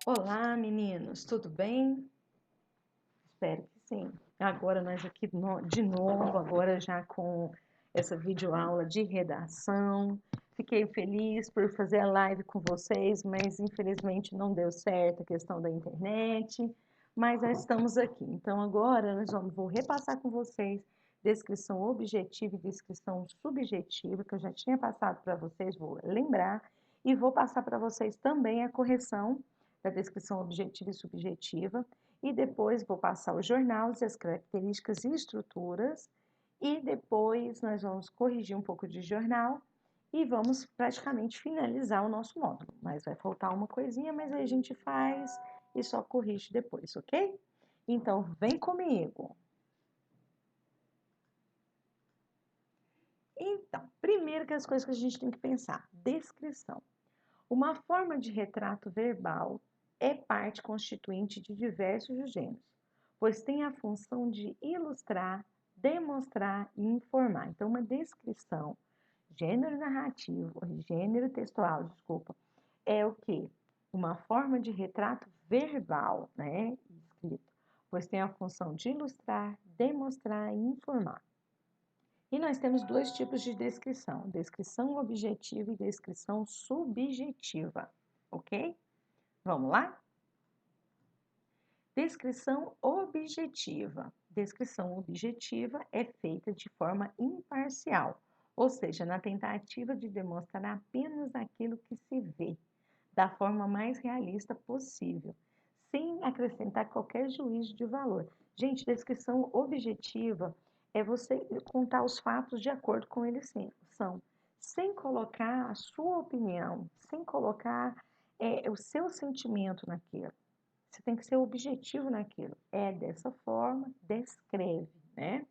Olá, meninos, tudo bem? Espero que sim. Agora nós aqui de novo, agora já com essa videoaula de redação. Fiquei feliz por fazer a live com vocês, mas infelizmente não deu certo a questão da internet. Mas nós estamos aqui. Então agora vou repassar com vocês descrição objetiva e descrição subjetiva, que eu já tinha passado para vocês, vou lembrar, e vou passar para vocês também a correção da descrição objetiva e subjetiva, e depois vou passar os jornais, as características e estruturas, e depois nós vamos corrigir um pouco de jornal e vamos praticamente finalizar o nosso módulo. Mas vai faltar uma coisinha, mas aí a gente faz e só corrige depois, ok? Então, vem comigo. Então, primeiro que as coisas que a gente tem que pensar, descrição. Uma forma de retrato verbal é parte constituinte de diversos gêneros, pois tem a função de ilustrar, demonstrar e informar. Então, uma descrição, gênero narrativo, gênero textual, desculpa, é o quê? Uma forma de retrato verbal, né, escrito, pois tem a função de ilustrar, demonstrar e informar. E nós temos dois tipos de descrição: descrição objetiva e descrição subjetiva, ok? Vamos lá? Descrição objetiva. Descrição objetiva é feita de forma imparcial, ou seja, na tentativa de demonstrar apenas aquilo que se vê, da forma mais realista possível, sem acrescentar qualquer juízo de valor. Gente, descrição objetiva é você contar os fatos de acordo com eles são, sem colocar a sua opinião, sem colocar o seu sentimento naquilo. Você tem que ser objetivo naquilo. É dessa forma, descreve, né?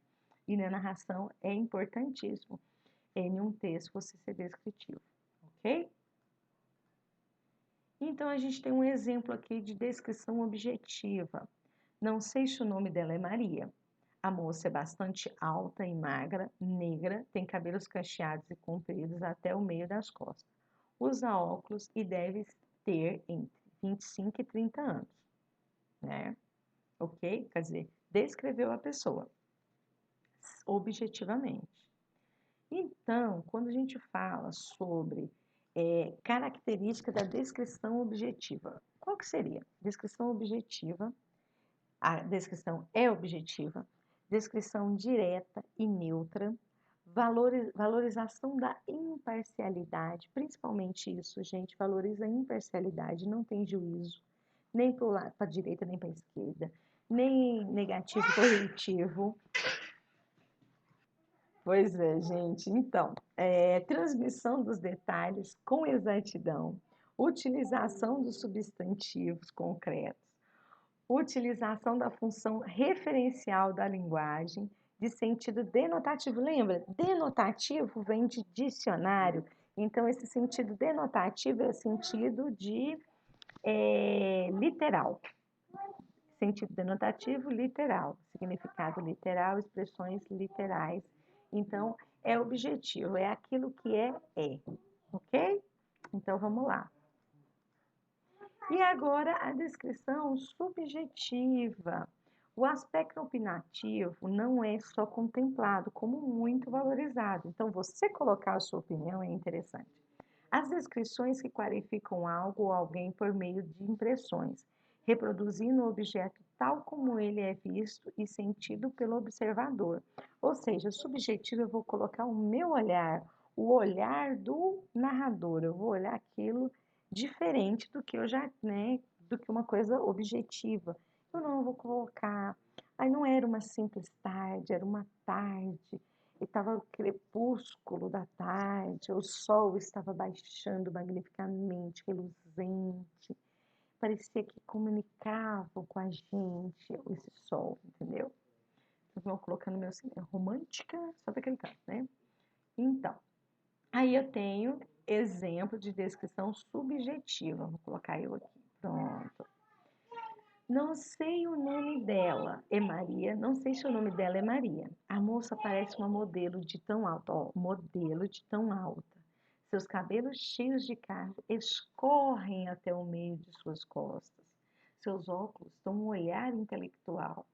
E na narração é importantíssimo em um texto você ser descritivo, ok? Então, a gente tem um exemplo aqui de descrição objetiva. Não sei se o nome dela é Maria. A moça é bastante alta e magra, negra, tem cabelos cacheados e compridos até o meio das costas. Usa óculos e deve ter entre 25 e 30 anos, né? Ok? Quer dizer, descreveu a pessoa objetivamente. Então, quando a gente fala sobre característica da descrição objetiva, qual que seria? Descrição objetiva, a descrição é objetiva, descrição direta e neutra, valorização da imparcialidade, principalmente isso, gente, valoriza a imparcialidade, não tem juízo, nem para a direita nem para a esquerda, nem negativo positivo. Pois é, gente. Então, transmissão dos detalhes com exatidão, utilização dos substantivos concretos, utilização da função referencial da linguagem de sentido denotativo. Lembra? Denotativo vem de dicionário. Então, esse sentido denotativo é o sentido de literal. Sentido denotativo, literal. Significado literal, expressões literais. Então, é objetivo, é aquilo que é, ok? Então, vamos lá. E agora a descrição subjetiva. O aspecto opinativo não é só contemplado, como muito valorizado. Então, você colocar a sua opinião é interessante. As descrições que qualificam algo ou alguém por meio de impressões, reproduzindo o objeto tal como ele é visto e sentido pelo observador. Ou seja, subjetivo eu vou colocar o meu olhar, o olhar do narrador. Eu vou olhar aquilo diferente do que eu já, né, do que uma coisa objetiva. Eu não vou colocar, aí não era uma simples tarde, era uma tarde, e estava o crepúsculo da tarde, o sol estava baixando magnificamente, reluzente, parecia que comunicava com a gente esse sol, entendeu? Então, vou colocando meu assim, romântica, só para aquele canto, né? Então, aí eu tenho exemplo de descrição subjetiva. Vou colocar eu aqui. Pronto. Não sei o nome dela, é Maria. Não sei se o nome dela é Maria. A moça parece uma modelo de tão alta, ó, modelo de tão alta. Seus cabelos cheios de carne escorrem até o meio de suas costas. seus óculos dão um olhar intelectual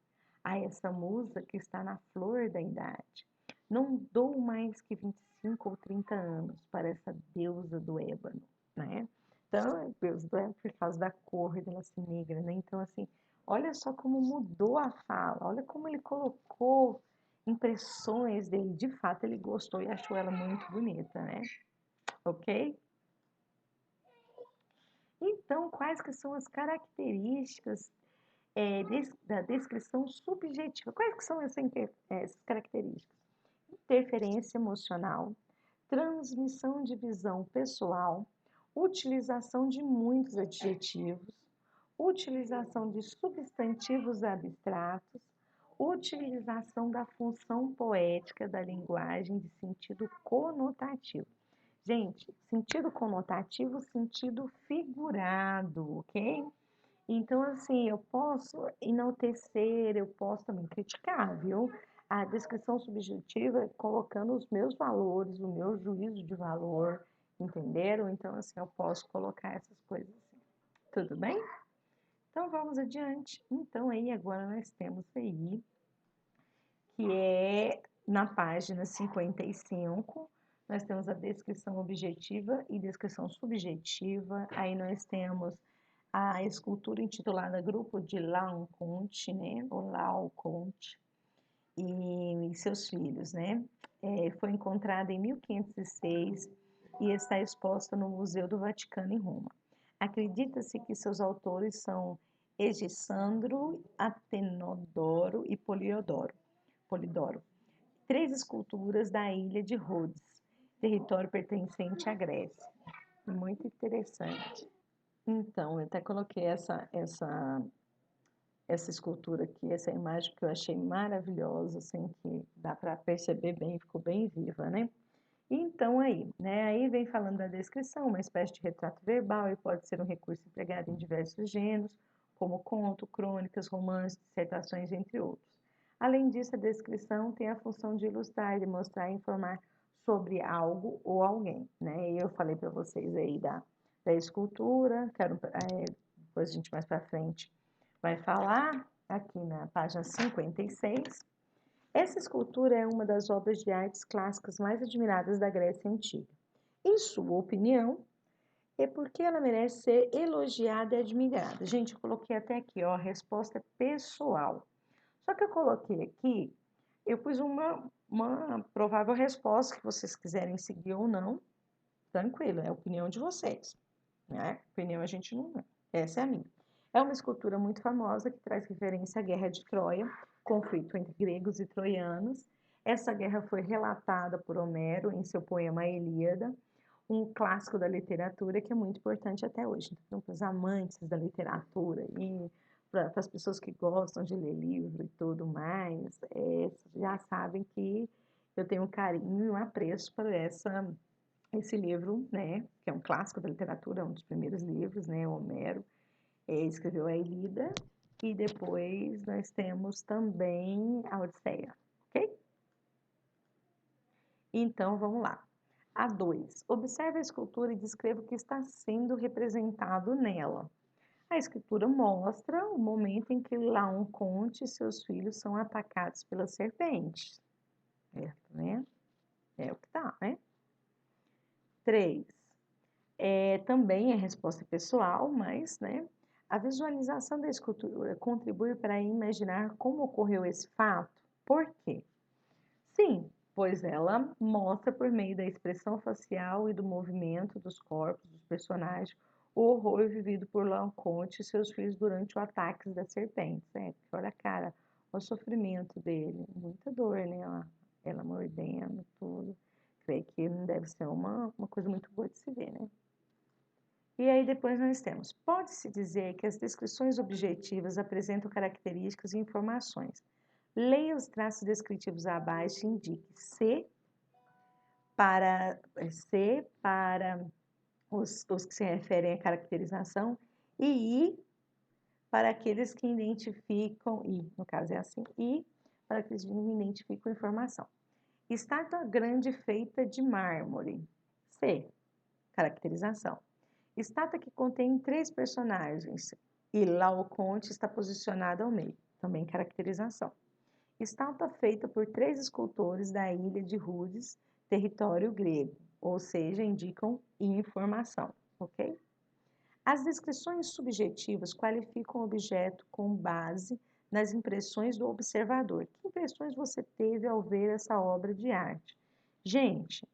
a essa musa que está na flor da idade. Não dou mais que 25 ou 30 anos para essa deusa do ébano, né? Então, é deusa do ébano por causa da cor dela ser negra, né? Então, assim, olha só como mudou a fala, olha como ele colocou impressões dele. De fato, ele gostou e achou ela muito bonita, né? Ok? Então, quais que são as características da descrição subjetiva? Quais que são essas características? Interferência emocional, transmissão de visão pessoal, utilização de muitos adjetivos, utilização de substantivos abstratos, utilização da função poética da linguagem de sentido conotativo. Gente, sentido conotativo, sentido figurado, ok? Então, assim, eu posso enaltecer, eu posso também criticar, viu? A descrição subjetiva colocando os meus valores, o meu juízo de valor, entenderam? Então, assim, eu posso colocar essas coisas assim. Tudo bem? Então, vamos adiante. Então, aí, agora nós temos aí, que é na página 55, nós temos a descrição objetiva e descrição subjetiva. Aí nós temos a escultura intitulada Grupo de Laocoonte, né? Ou Laocoonte, e seus filhos, né? Foi encontrada em 1506 e está exposta no Museu do Vaticano em Roma. Acredita-se que seus autores são Egisandro, Atenodoro e Polidoro. Três esculturas da ilha de Rhodes, território pertencente à Grécia. Muito interessante. Então, eu até coloquei essa escultura aqui, essa imagem que eu achei maravilhosa, assim, que dá para perceber bem, ficou bem viva, né? Então, aí, né? Aí vem falando da descrição, uma espécie de retrato verbal, e pode ser um recurso empregado em diversos gêneros, como conto, crônicas, romances, dissertações, entre outros. Além disso, a descrição tem a função de ilustrar, de mostrar e informar sobre algo ou alguém, né? E eu falei para vocês aí da escultura, depois a gente mais para frente vai falar, aqui na página 56. Essa escultura é uma das obras de artes clássicas mais admiradas da Grécia Antiga. Em sua opinião, é porque ela merece ser elogiada e admirada. Gente, eu coloquei até aqui, ó, a resposta é pessoal. Só que eu coloquei aqui, eu pus uma provável resposta, que vocês quiserem seguir ou não, tranquilo, é a opinião de vocês, né? Opinião a gente não... Essa é a minha. É uma escultura muito famosa que traz referência à Guerra de Troia, conflito entre gregos e troianos. Essa guerra foi relatada por Homero em seu poema A Ilíada, um clássico da literatura que é muito importante até hoje. Então, para os amantes da literatura e para as pessoas que gostam de ler livro e tudo mais, já sabem que eu tenho um carinho e um apreço para esse livro, né, que é um clássico da literatura, um dos primeiros livros, né, Homero, escreveu a Ilíada, e depois nós temos também a Odisseia, ok? Então, vamos lá. A 2. Observe a escultura e descreva o que está sendo representado nela. A escultura mostra o momento em que Laocoonte e seus filhos são atacados pelas serpentes. Certo, né? É o que tá, né? 3. Também é resposta pessoal, mas, né? A visualização da escultura contribui para imaginar como ocorreu esse fato. Por quê? Sim, pois ela mostra por meio da expressão facial e do movimento dos corpos dos personagens o horror vivido por Laocoonte e seus filhos durante o ataque das serpentes, né? Porque olha a cara, o sofrimento dele, muita dor, né? Ela mordendo tudo. Creio que não deve ser uma coisa muito boa de se ver, né? E aí depois nós temos, pode-se dizer que as descrições objetivas apresentam características e informações. Leia os traços descritivos abaixo e indique C para os que se referem à caracterização e I para aqueles que identificam, I, no caso é assim, I para aqueles que identificam informação. Estátua grande feita de mármore. C, caracterização. Estátua que contém 3 personagens. E Laoconte está posicionado ao meio, também caracterização. Estátua feita por 3 escultores da ilha de Rhodes, território grego, ou seja, indicam informação, ok? As descrições subjetivas qualificam o objeto com base nas impressões do observador. Que impressões você teve ao ver essa obra de arte? Gente,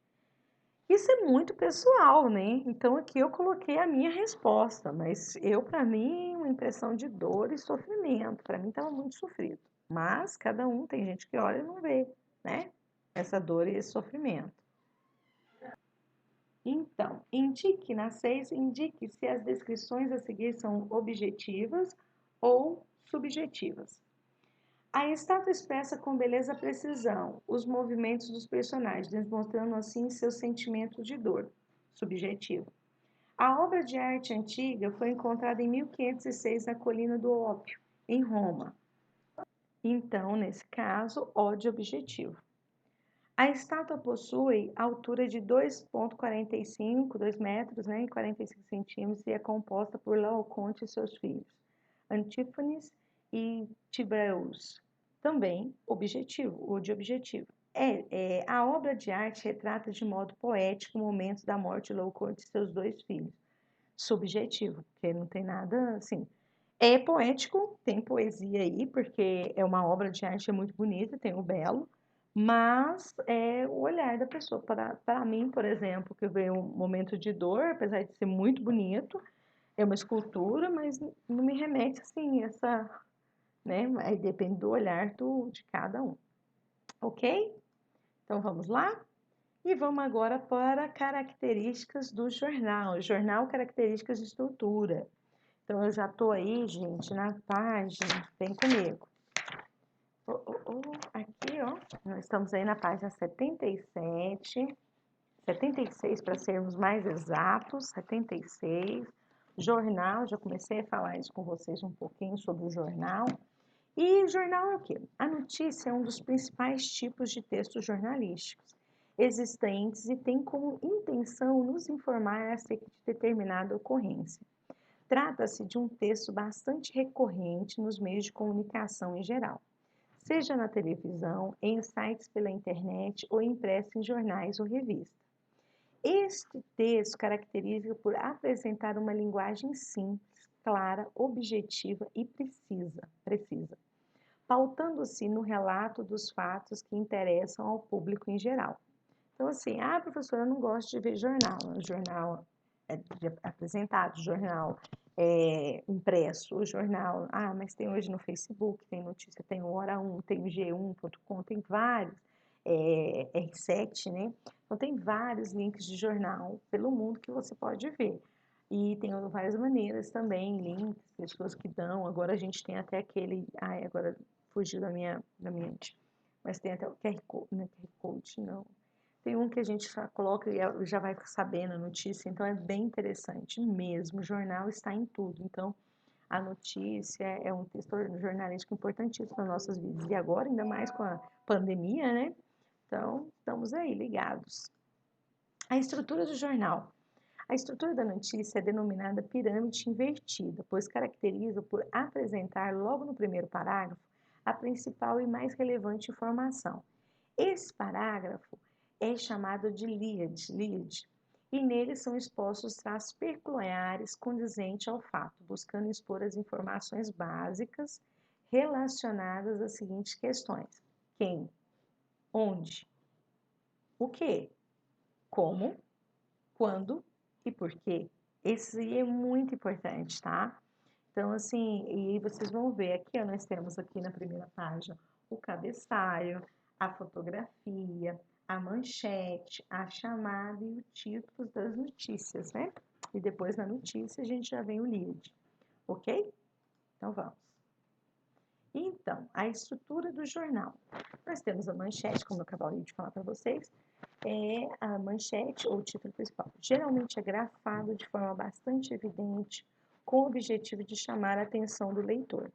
isso é muito pessoal, né? Então aqui eu coloquei a minha resposta, mas para mim, uma impressão de dor e sofrimento. Para mim estava muito sofrido. Mas cada um, tem gente que olha e não vê, né? Essa dor e esse sofrimento. Então, indique na 6, indique se as descrições a seguir são objetivas ou subjetivas. A estátua expressa com beleza e precisão os movimentos dos personagens, demonstrando assim seus sentimentos de dor, subjetivo. A obra de arte antiga foi encontrada em 1506 na Colina do Ópio, em Roma. Então, nesse caso, ódio objetivo. A estátua possui altura de 2,45, 2 metros, né, e 45 centímetros, e é composta por Laoconte e seus filhos, Antífanes e Tibreus. Também objetivo, ou de objetivo. A obra de arte retrata de modo poético o momento da morte de Laoconte e seus 2 filhos. Subjetivo, porque não tem nada assim. É poético, tem poesia aí, porque é uma obra de arte muito bonita, tem o belo, mas é o olhar da pessoa. Para mim, por exemplo, que eu vejo um momento de dor, apesar de ser muito bonito, é uma escultura, mas não me remete assim, essa, né? Aí depende do olhar de cada um. Ok? Então vamos lá? E vamos agora para características do jornal. Jornal, características de estrutura. Então eu já estou aí, gente, na página, vem comigo. Aqui, ó, nós estamos aí na página 77, 76 para sermos mais exatos, 76. Jornal, já comecei a falar isso com vocês um pouquinho sobre o jornal. E o jornal é o quê? A notícia é um dos principais tipos de textos jornalísticos existentes e tem como intenção nos informar acerca de determinada ocorrência. Trata-se de um texto bastante recorrente nos meios de comunicação em geral, seja na televisão, em sites pela internet ou impresso em jornais ou revistas. Este texto caracteriza por apresentar uma linguagem simples, clara, objetiva e precisa, pautando-se no relato dos fatos que interessam ao público em geral. Então, assim, professora, eu não gosto de ver jornal. O jornal é apresentado, jornal impresso, o jornal, mas tem hoje no Facebook, tem notícia, tem o Hora 1, tem o G1.com, tem vários, R7, né? Então, tem vários links de jornal pelo mundo que você pode ver. E tem várias maneiras também, links, pessoas que dão. Agora a gente tem até aquele, agora fugiu da minha mente, mas tem até o QR Code, não é QR Code, não. Tem um que a gente coloca e já vai sabendo a notícia, então é bem interessante mesmo. O jornal está em tudo, então a notícia é um texto jornalístico importantíssimo nas nossas vidas. E agora, ainda mais com a pandemia, né? Então, estamos aí ligados. A estrutura do jornal. A estrutura da notícia é denominada pirâmide invertida, pois caracteriza por apresentar logo no primeiro parágrafo a principal e mais relevante informação. Esse parágrafo é chamado de lead, e nele são expostos traços peculiares condizentes ao fato, buscando expor as informações básicas relacionadas às seguintes questões: quem, onde, o que, como, quando e por quê. Esse é muito importante, tá? Então, assim, e vocês vão ver aqui, ó, nós temos aqui na primeira página o cabeçalho, a fotografia, a manchete, a chamada e o título das notícias, né? E depois na notícia a gente já vem o lead, ok? Então vamos. Então, a estrutura do jornal. Nós temos a manchete, como eu acabei de falar para vocês, é a manchete ou o título principal. Geralmente é grafado de forma bastante evidente, com o objetivo de chamar a atenção do leitor.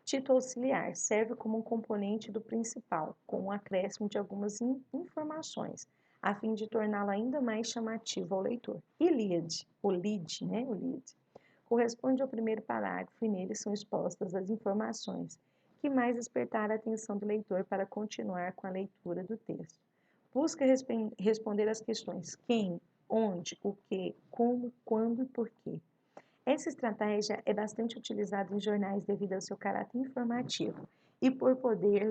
Título auxiliar serve como um componente do principal, com o acréscimo de algumas informações, a fim de torná-lo ainda mais chamativo ao leitor. E lead, o lead, corresponde ao primeiro parágrafo e nele são expostas as informações que mais despertaram a atenção do leitor para continuar com a leitura do texto. Busca responder às questões quem, onde, o que, como, quando e porquê. Essa estratégia é bastante utilizada em jornais devido ao seu caráter informativo e por poder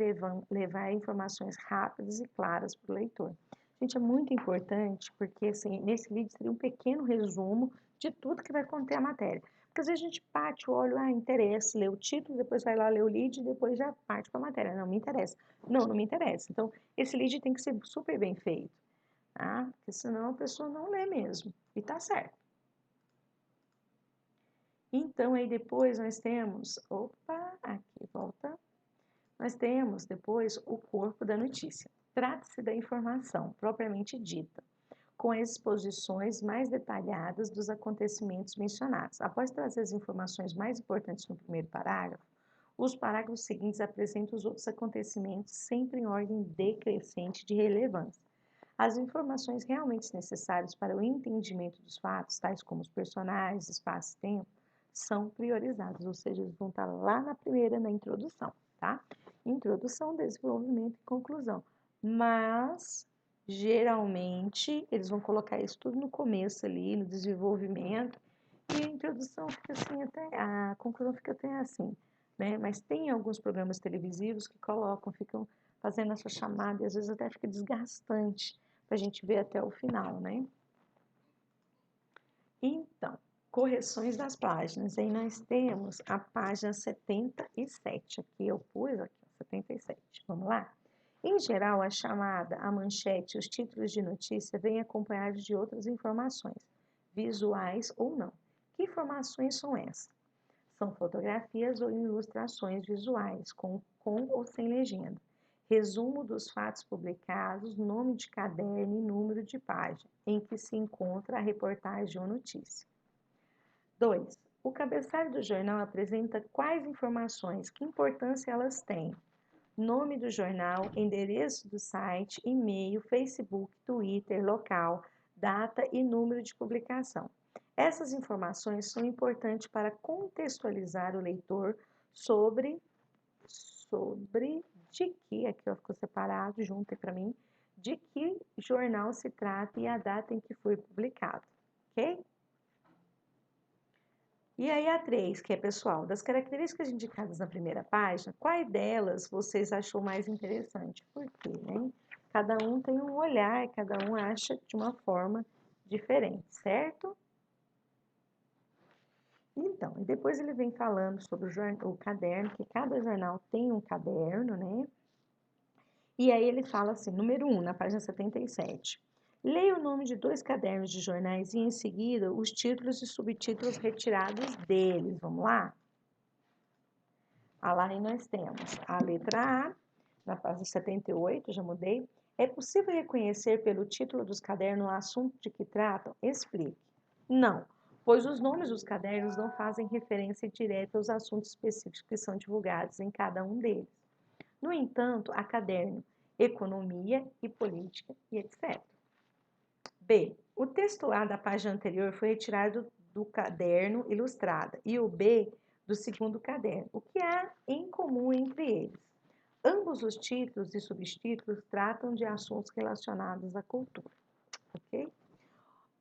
levar informações rápidas e claras para o leitor. Gente, é muito importante porque assim, nesse vídeo seria um pequeno resumo de tudo que vai conter a matéria. Porque às vezes a gente bate o olho, interessa, lê o título, depois vai lá ler o lead e depois já parte para a matéria. Não me interessa. Não, não me interessa. Então, esse lead tem que ser super bem feito, tá? Porque senão a pessoa não lê mesmo. E tá certo. Então, aí depois nós temos, aqui volta, nós temos depois o corpo da notícia. Trata-se da informação propriamente dita, com as exposições mais detalhadas dos acontecimentos mencionados. Após trazer as informações mais importantes no primeiro parágrafo, os parágrafos seguintes apresentam os outros acontecimentos sempre em ordem decrescente de relevância. As informações realmente necessárias para o entendimento dos fatos, tais como os personagens, espaço e tempo, são priorizados, ou seja, eles vão estar lá na primeira, na introdução, tá? Introdução, desenvolvimento e conclusão. Mas, geralmente, eles vão colocar isso tudo no começo ali, no desenvolvimento, e a introdução fica assim até, a conclusão fica até assim, né? Mas tem alguns programas televisivos que colocam, ficam fazendo essa chamada, e às vezes até fica desgastante para a gente ver até o final, né? Então, correções das páginas. Aí nós temos a página 77. Aqui eu pus, aqui, 77. Vamos lá? Em geral, a chamada, a manchete e os títulos de notícia vêm acompanhados de outras informações, visuais ou não. Que informações são essas? São fotografias ou ilustrações visuais, com ou sem legenda. Resumo dos fatos publicados, nome de caderno e número de página em que se encontra a reportagem ou notícia. 2. O cabeçalho do jornal apresenta quais informações, que importância elas têm. Nome do jornal, endereço do site, e-mail, Facebook, Twitter, local, data e número de publicação. Essas informações são importantes para contextualizar o leitor sobre de que, aqui ó, ficou separado, junto para mim, de que jornal se trata e a data em que foi publicado, ok? E aí a 3, que é pessoal, das características indicadas na primeira página, qual delas vocês achou mais interessante? Por quê, né? Cada um tem um olhar, cada um acha de uma forma diferente, certo? Então, e depois ele vem falando sobre o caderno, que cada jornal tem um caderno, né? E aí ele fala assim, número 1, na página 77. Leia o nome de 2 cadernos de jornais e, em seguida, os títulos e subtítulos retirados deles. Vamos lá? Lá nós temos a letra A, na página 78, já mudei. É possível reconhecer pelo título dos cadernos o assunto de que tratam? Explique. Não, pois os nomes dos cadernos não fazem referência direta aos assuntos específicos que são divulgados em cada um deles. No entanto, há caderno Economia e Política e etc. B. O texto A da página anterior foi retirado do caderno ilustrado e o B do segundo caderno. O que há em comum entre eles? Ambos os títulos e subtítulos tratam de assuntos relacionados à cultura. Ok?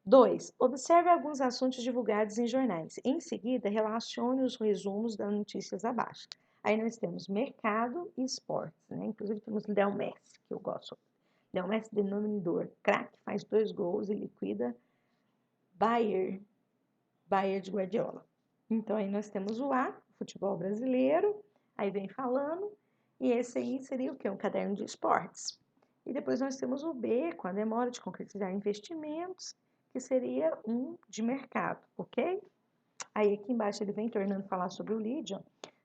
2. Observe alguns assuntos divulgados em jornais. Em seguida, relacione os resumos das notícias abaixo. Aí nós temos mercado e esportes, né? Inclusive temos Léo Messi, que eu gosto. Léo Messi, denominador, craque, faz 2 gols e liquida Bayern de Guardiola. Então aí nós temos o A, futebol brasileiro, aí vem falando, e esse aí seria o quê? Um caderno de esportes. E depois nós temos o B, com a demora de concretizar investimentos, que seria um de mercado, ok? Aí aqui embaixo ele vem tornando falar sobre o lead, ó.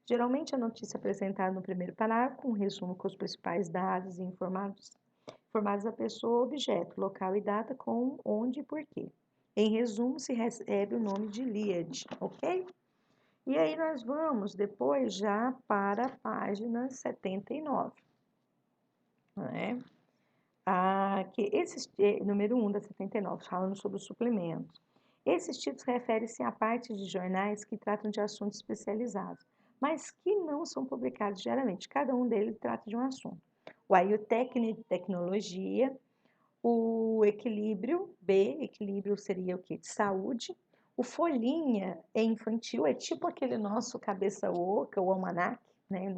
Geralmente a notícia apresentada no primeiro parágrafo, um resumo com os principais dados e informados a pessoa, objeto, local e data, com, onde e porquê. Em resumo, se recebe o nome de lead, ok? E aí nós vamos depois já para a página 79, né? Número 1 da 79, falando sobre os suplementos. Esses títulos referem-se à parte de jornais que tratam de assuntos especializados, mas que não são publicados diariamente. Cada um deles trata de um assunto. O A e o Tecnologia, o Equilíbrio, B, Equilíbrio seria o quê? De saúde. O Folhinha é infantil, é tipo aquele nosso cabeça oca, o almanac, né?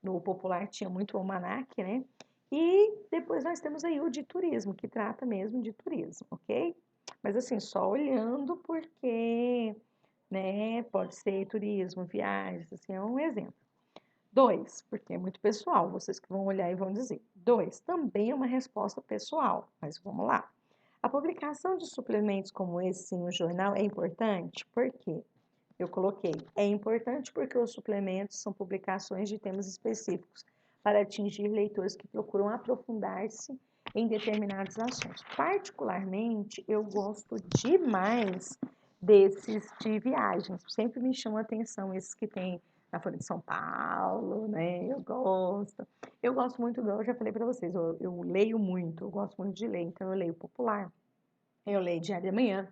No popular tinha muito o almanac, né? E depois nós temos aí o de turismo, que trata mesmo de turismo, ok? Mas assim, só olhando porque, né, pode ser turismo, viagens, assim, é um exemplo. 2, porque é muito pessoal, vocês que vão olhar e vão dizer. 2, também é uma resposta pessoal, mas vamos lá. A publicação de suplementos como esse em um jornal é importante? Por quê? Eu coloquei, é importante porque os suplementos são publicações de temas específicos para atingir leitores que procuram aprofundar-se em determinados assuntos. Particularmente, eu gosto demais desses de viagens. Sempre me chama a atenção esses que tem na Folha de São Paulo, né? Eu gosto. Eu gosto muito, eu já falei para vocês, eu leio muito, eu gosto muito de ler, então eu leio Popular, eu leio Diário da Manhã,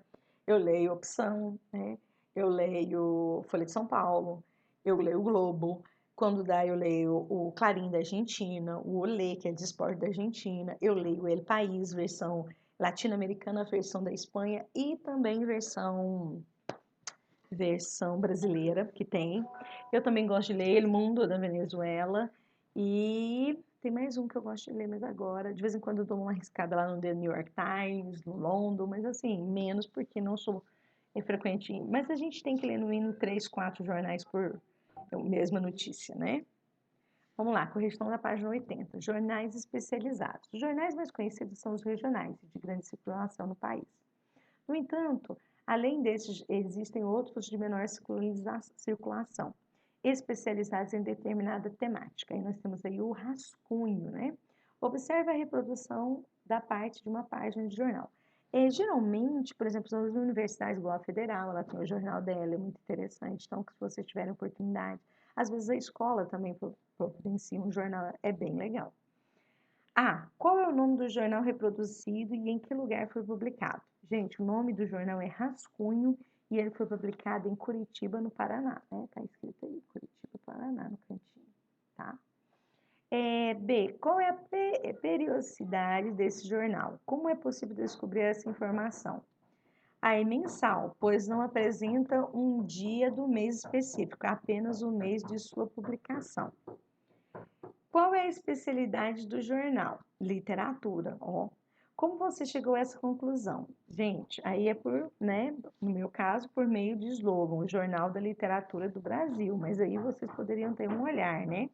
eu leio Opção, né? Eu leio Folha de São Paulo, eu leio o Globo, quando dá eu leio o Clarim da Argentina, o Olé, que é de esporte da Argentina, eu leio El País, versão latino-americana, versão da Espanha e também versão brasileira que tem. Eu também gosto de ler El Mundo da Venezuela e tem mais um que eu gosto de ler, mas agora, de vez em quando eu dou uma arriscada lá no The New York Times, no London, mas assim, menos porque não sou frequente. Mas a gente tem que ler no mínimo 3, 4 jornais por mesma notícia, né? Vamos lá, correção da página 80. Jornais especializados. Os jornais mais conhecidos são os regionais, de grande circulação no país. No entanto, além desses, existem outros de menor circulação, especializados em determinada temática. Aí nós temos aí o rascunho, né? Observe a reprodução da parte de uma página de jornal. Geralmente, por exemplo, nas universidades, igual a Federal, ela tem o jornal dela, é muito interessante. Então, se vocês tiverem oportunidade, às vezes a escola também providencia um jornal, é bem legal. Qual é o nome do jornal reproduzido e em que lugar foi publicado? Gente, o nome do jornal é Rascunho e ele foi publicado em Curitiba, no Paraná, né? Tá escrito aí, Curitiba, Paraná, no cantinho, tá? B, qual é a periodicidade desse jornal? Como é possível descobrir essa informação? É mensal, pois não apresenta um dia do mês específico, apenas o mês de sua publicação. Qual é a especialidade do jornal? Literatura, ó. Como você chegou a essa conclusão? Gente, aí é por, né, no meu caso, por meio de slogan, o Jornal da Literatura do Brasil, mas aí vocês poderiam ter um olhar, né?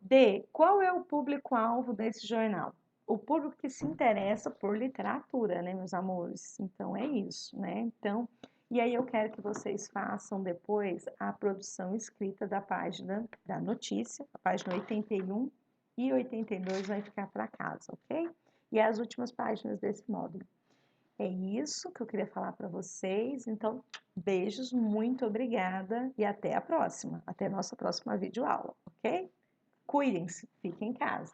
D, qual é o público-alvo desse jornal? O público que se interessa por literatura, né, meus amores? Então, é isso, né? Então, e aí eu quero que vocês façam depois a produção escrita da página da notícia, a página 81 e 82 vai ficar para casa, ok? E as últimas páginas desse módulo. É isso que eu queria falar para vocês. Então, beijos, muito obrigada e até a próxima. Até a nossa próxima videoaula, ok? Cuidem-se, fiquem em casa.